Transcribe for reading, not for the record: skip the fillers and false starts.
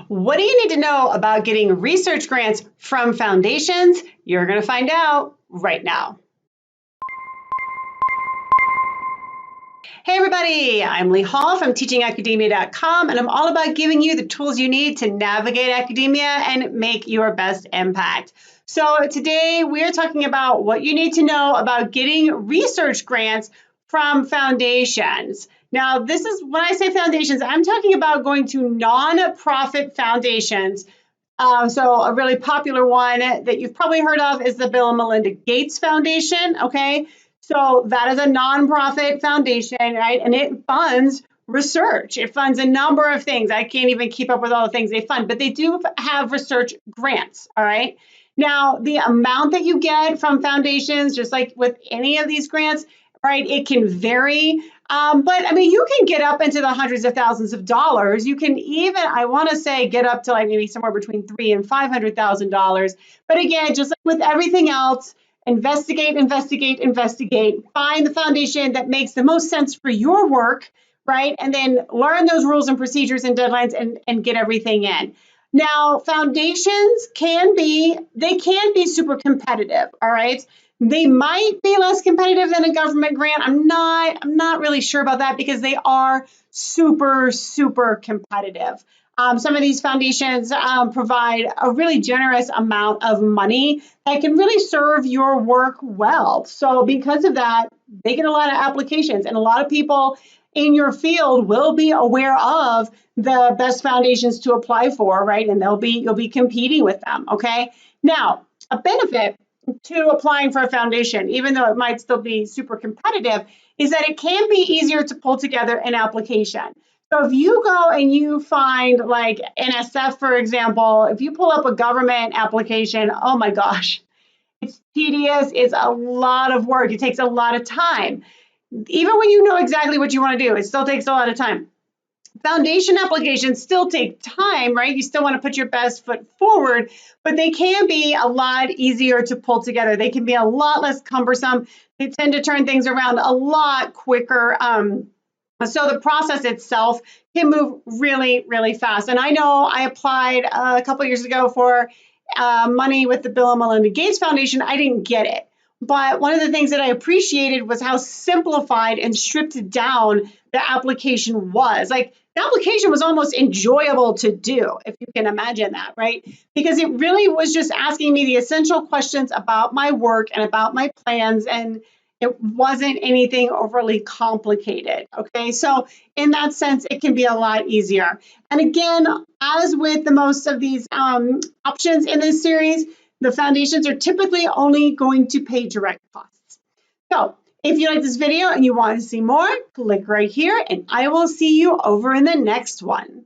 What do you need to know about getting research grants from foundations? You're going to find out right now. Hey everybody, I'm Leigh Hall from teachingacademia.com, and I'm all about giving you the tools you need to navigate academia and make your best impact. So today we're talking about what you need to know about getting research grants from foundations. Now, this is when I say foundations, I'm talking about going to nonprofit foundations. So a really popular one that you've probably heard of is the Bill and Melinda Gates Foundation, okay? So that is a nonprofit foundation, right? And it funds research. It funds a number of things. I can't even keep up with all the things they fund, but they do have research grants, all right? Now, the amount that you get from foundations, just like with any of these grants, right, it can vary. But I mean, you can get up into the hundreds of thousands of dollars. You can even, I want to say, get up to like maybe somewhere between $300,000 and $500,000. But again, just like with everything else, investigate, investigate, investigate. Find the foundation that makes the most sense for your work, right? And then learn those rules and procedures and deadlines and get everything in. Now, foundations can be super competitive, all right? They might be less competitive than a government grant. I'm not really sure about that because they are super, super competitive. Some of these foundations provide a really generous amount of money that can really serve your work well. So because of that, they get a lot of applications, and a lot of people in your field will be aware of the best foundations to apply for, right? And you'll be competing with them, okay? Now, a benefit to applying for a foundation, even though it might still be super competitive, is that it can be easier to pull together an application. So if you go and you find like NSF, for example, if you pull up a government application, oh my gosh, it's tedious, it's a lot of work, it takes a lot of time. Even when you know exactly what you want to do, it still takes a lot of time. Foundation applications still take time, right? You still want to put your best foot forward, but they can be a lot easier to pull together. They can be a lot less cumbersome. They tend to turn things around a lot quicker. So the process itself can move really, really fast. And I know I applied a couple years ago for money with the Bill and Melinda Gates Foundation. I didn't get it. But one of the things that I appreciated was how simplified and stripped down the application was. Like, the application was almost enjoyable to do, if you can imagine that, right? Because it really was just asking me the essential questions about my work and about my plans, and it wasn't anything overly complicated, okay? So in that sense, it can be a lot easier. And again, as with the most of these options in this series, the foundations are typically only going to pay direct costs. So if you like this video and you want to see more, click right here, and I will see you over in the next one.